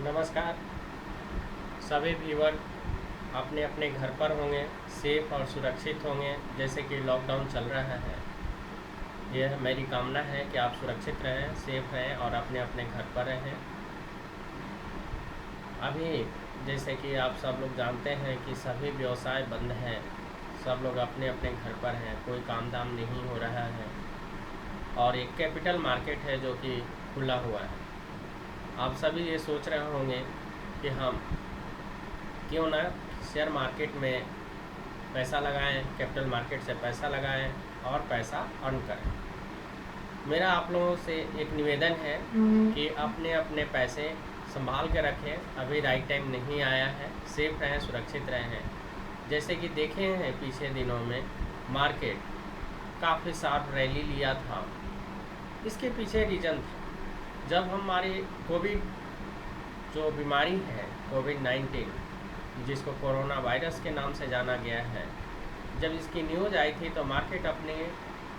नमस्कार। सभी व्यूअर अपने अपने घर पर होंगे, सेफ और सुरक्षित होंगे। जैसे कि लॉकडाउन चल रहा है, यह मेरी कामना है कि आप सुरक्षित रहें, सेफ रहें और अपने अपने घर पर रहें। अभी जैसे कि आप सब लोग जानते हैं कि सभी व्यवसाय बंद हैं, सब लोग अपने अपने घर पर हैं, कोई काम धाम नहीं हो रहा है और एक कैपिटल मार्केट है जो कि खुला हुआ है। आप सभी ये सोच रहे होंगे कि हम क्यों ना शेयर मार्केट में पैसा लगाएं, कैपिटल मार्केट से पैसा लगाएं और पैसा अर्न करें। मेरा आप लोगों से एक निवेदन है कि अपने अपने पैसे संभाल के रखें। अभी राइट टाइम नहीं आया है, सेफ रहें, सुरक्षित रहें। जैसे कि देखे हैं पिछले दिनों में मार्केट काफ़ी शार्प रैली लिया था। इसके पीछे रीज़न था, जब हमारी कोविड जो बीमारी है कोविड-19 जिसको कोरोना वायरस के नाम से जाना गया है, जब इसकी न्यूज़ आई थी तो मार्केट अपने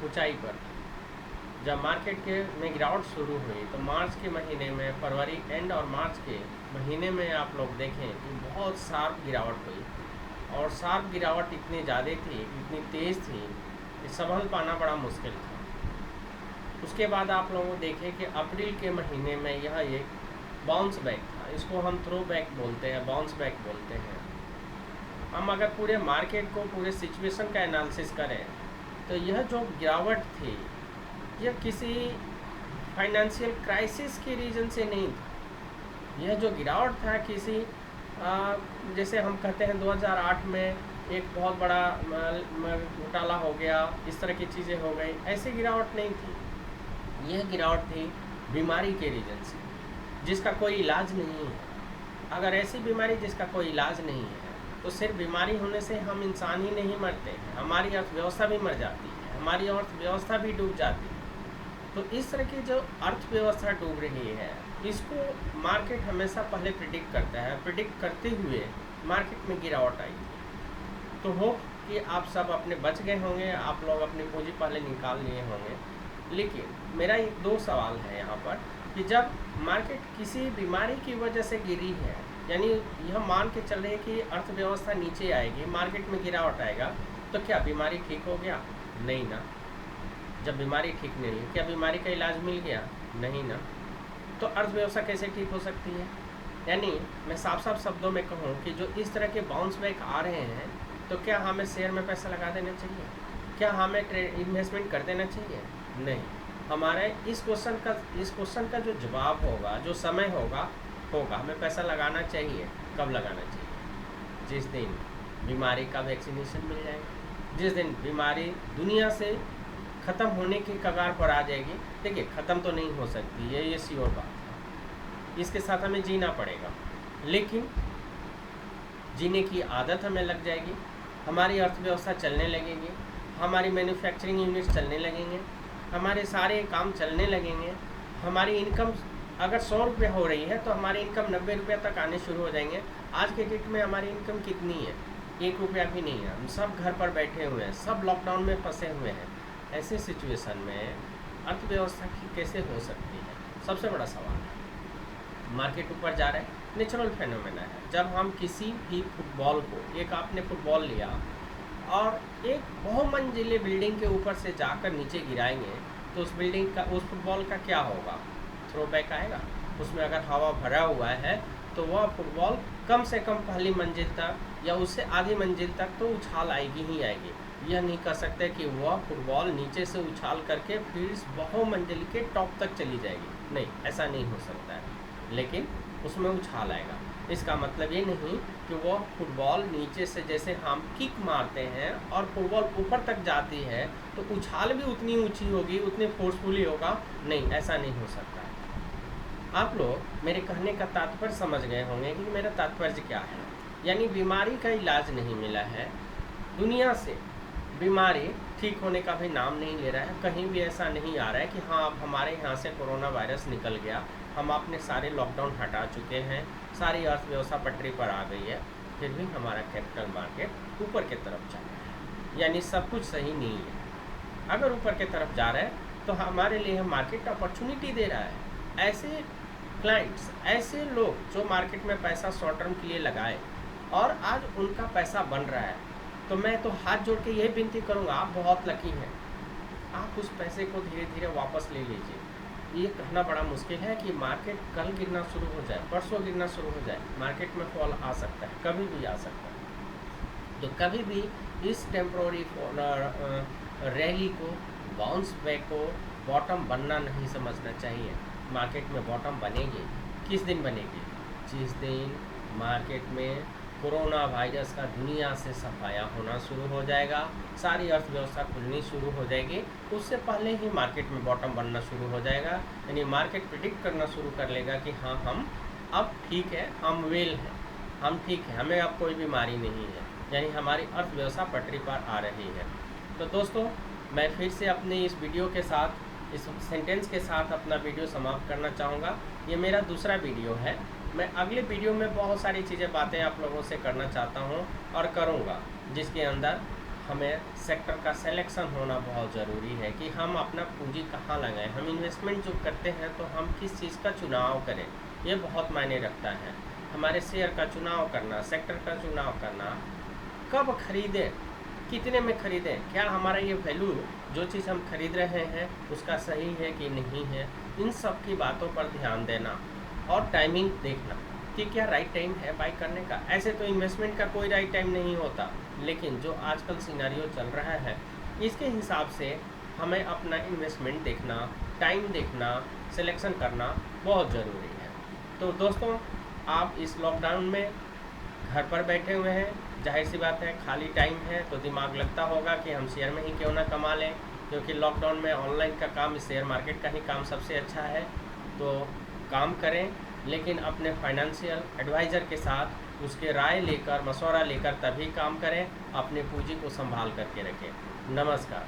ऊंचाई पर था। जब मार्केट के में गिरावट शुरू हुई तो मार्च के महीने में, फरवरी एंड और मार्च के महीने में आप लोग देखें कि बहुत शार्प गिरावट हुई और शार्प गिरावट इतनी ज़्यादा थी, इतनी तेज़ थी कि संभल पाना बड़ा मुश्किल था। उसके बाद आप लोगों देखें कि अप्रैल के महीने में यह एक बाउंस बैक था। इसको हम थ्रो बैक बोलते हैं, बाउंस बैक बोलते हैं। हम अगर पूरे मार्केट को, पूरे सिचुएशन का एनालिसिस करें तो यह जो गिरावट थी यह किसी फाइनेंशियल क्राइसिस के रीज़न से नहीं था। यह जो गिरावट था किसी जैसे हम कहते हैं 2008 में एक बहुत बड़ा घोटाला हो गया, इस तरह की चीज़ें हो गई, ऐसी गिरावट नहीं थी। यह गिरावट थी बीमारी के रीज़न से जिसका कोई इलाज नहीं है। अगर ऐसी बीमारी जिसका कोई इलाज नहीं है तो सिर्फ बीमारी होने से हम इंसान ही नहीं मरते हैं, हमारी अर्थव्यवस्था भी मर जाती है, हमारी अर्थव्यवस्था भी डूब जाती है। तो इस तरह की जो अर्थव्यवस्था डूब रही है इसको मार्केट हमेशा पहले प्रिडिक्ट करता है। प्रिडिक्ट करते हुए मार्केट में गिरावट आई थी। तो होप कि आप सब अपने बच गए होंगे, आप लोग अपनी पूंजी पहले निकाल लिए होंगे। लेकिन मेरा एक दो सवाल है यहाँ पर कि जब मार्केट किसी बीमारी की वजह से गिरी है, यानी यह मान के चल रही है कि अर्थव्यवस्था नीचे आएगी, मार्केट में गिरावट आएगा, तो क्या बीमारी ठीक हो गया? नहीं ना। जब बीमारी ठीक नहीं है, क्या बीमारी का इलाज मिल गया? नहीं ना। तो अर्थव्यवस्था कैसे ठीक हो सकती है? यानी मैं साफ साफ शब्दों में कहूँ कि जो इस तरह के बाउंस बैक आ रहे हैं तो क्या हमें शेयर में पैसा लगा देना चाहिए? क्या हमें इन्वेस्टमेंट कर देना चाहिए? नहीं। हमारे इस क्वेश्चन का जो जवाब होगा, जो समय होगा हमें पैसा लगाना चाहिए। कब लगाना चाहिए? जिस दिन बीमारी का वैक्सीनेशन मिल जाएगा, जिस दिन बीमारी दुनिया से ख़त्म होने की कगार पर आ जाएगी। देखिए, ख़त्म तो नहीं हो सकती, ये श्योर बात है, इसके साथ हमें जीना पड़ेगा, लेकिन जीने की आदत हमें लग जाएगी, हमारी अर्थव्यवस्था चलने लगेगी, हमारी मैन्युफैक्चरिंग यूनिट्स चलने लगेंगे, हमारे सारे काम चलने लगेंगे। हमारी इनकम अगर 100 रुपये हो रही है तो हमारी इनकम 90 रुपये तक आने शुरू हो जाएंगे। आज के डेट में हमारी इनकम कितनी है? 1 रुपया भी नहीं है। हम सब घर पर बैठे हुए हैं, सब लॉकडाउन में फंसे हुए हैं। ऐसे सिचुएशन में अर्थव्यवस्था की कैसे हो सकती है? सबसे बड़ा सवाल है। मार्केट ऊपर जा रहा है, नेचुरल फेनोमेना है। जब हम किसी भी फुटबॉल को, एक आपने फुटबॉल लिया और एक बहुमंजिले बिल्डिंग के ऊपर से जाकर नीचे गिराएंगे तो उस बिल्डिंग का, उस फुटबॉल का क्या होगा? थ्रो बैक आएगा। उसमें अगर हवा भरा हुआ है तो वह फुटबॉल कम से कम पहली मंजिल तक या उससे आधी मंजिल तक तो उछाल आएगी ही आएगी। यह नहीं कर सकते कि वह फुटबॉल नीचे से उछाल करके फिर बहुमंजिल के टॉप तक चली जाएगी। नहीं, ऐसा नहीं हो सकता है, लेकिन उसमें उछाल आएगा। इसका मतलब ये नहीं कि वो फुटबॉल नीचे से जैसे हम किक मारते हैं और फुटबॉल ऊपर तक जाती है तो उछाल भी उतनी ऊंची होगी, उतनी फोर्सफुली होगा। नहीं, ऐसा नहीं हो सकता है। आप लोग मेरे कहने का तात्पर्य समझ गए होंगे कि मेरा तात्पर्य क्या है। यानी बीमारी का इलाज नहीं मिला है, दुनिया से बीमारी ठीक होने का भी नाम नहीं ले रहा है। कहीं भी ऐसा नहीं आ रहा है कि हाँ अब हमारे यहाँ से कोरोना वायरस निकल गया, हम अपने सारे लॉकडाउन हटा चुके हैं, सारी अर्थव्यवस्था पटरी पर आ गई है, फिर भी हमारा कैपिटल मार्केट ऊपर की तरफ जा रहा है। यानी सब कुछ सही नहीं है। अगर ऊपर की तरफ जा रहा है तो हमारे लिए मार्केट अपॉर्चुनिटी दे रहा है। ऐसे क्लाइंट्स, ऐसे लोग जो मार्केट में पैसा शॉर्ट टर्म के लिए लगाए और आज उनका पैसा बन रहा है, तो मैं तो हाथ जोड़ के यही विनती करूँगा, आप बहुत लकी हैं। आप उस पैसे को धीरे धीरे वापस ले लीजिए। ये कहना बड़ा मुश्किल है कि मार्केट कल गिरना शुरू हो जाए, परसों गिरना शुरू हो जाए, मार्केट में फॉल आ सकता है, कभी भी आ सकता है। तो कभी भी इस टेम्प्रोरी रैली को, बाउंस बैक को बॉटम बनना नहीं समझना चाहिए। मार्केट में बॉटम बनेगी, किस दिन बनेगी? जिस दिन मार्केट में कोरोना वायरस का दुनिया से सफाया होना शुरू हो जाएगा, सारी अर्थव्यवस्था खुलनी शुरू हो जाएगी, उससे पहले ही मार्केट में बॉटम बनना शुरू हो जाएगा। यानी मार्केट प्रिडिक्ट करना शुरू कर लेगा कि हाँ, हम अब ठीक है, हम वेल हैं, हम ठीक हैं, हमें अब कोई बीमारी नहीं है, यानी हमारी अर्थव्यवस्था पटरी पर आ रही है। तो दोस्तों, मैं फिर से अपने इस वीडियो के साथ, इस सेंटेंस के साथ अपना वीडियो समाप्त करना चाहूँगा। ये मेरा दूसरा वीडियो है। मैं अगले वीडियो में बहुत सारी बातें आप लोगों से करना चाहता हूँ और करूँगा, जिसके अंदर हमें सेक्टर का सिलेक्शन होना बहुत ज़रूरी है कि हम अपना पूंजी कहाँ लगाएं। हम इन्वेस्टमेंट जो करते हैं तो हम किस चीज़ का चुनाव करें, ये बहुत मायने रखता है। हमारे शेयर का चुनाव करना, सेक्टर का चुनाव करना, कब खरीदें, कितने में खरीदें, क्या हमारा ये वैल्यू जो चीज़ हम खरीद रहे हैं उसका सही है कि नहीं है, इन सब की बातों पर ध्यान देना और टाइमिंग देखना कि क्या राइट टाइम है बाई करने का। ऐसे तो इन्वेस्टमेंट का कोई राइट टाइम नहीं होता, लेकिन जो आजकल सिनेरियो चल रहा है इसके हिसाब से हमें अपना इन्वेस्टमेंट देखना, टाइम देखना, सिलेक्शन करना बहुत ज़रूरी है। तो दोस्तों, आप इस लॉकडाउन में घर पर बैठे हुए हैं, जाहिर सी बात है खाली टाइम है तो दिमाग लगता होगा कि हम शेयर में ही क्यों ना कमा लें, क्योंकि लॉकडाउन में ऑनलाइन का काम, शेयर मार्केट का ही काम सबसे अच्छा है। तो काम करें, लेकिन अपने फाइनेंशियल एडवाइज़र के साथ उसके राय लेकर, मशवरा लेकर तभी काम करें। अपने पूंजी को संभाल करके रखें। नमस्कार।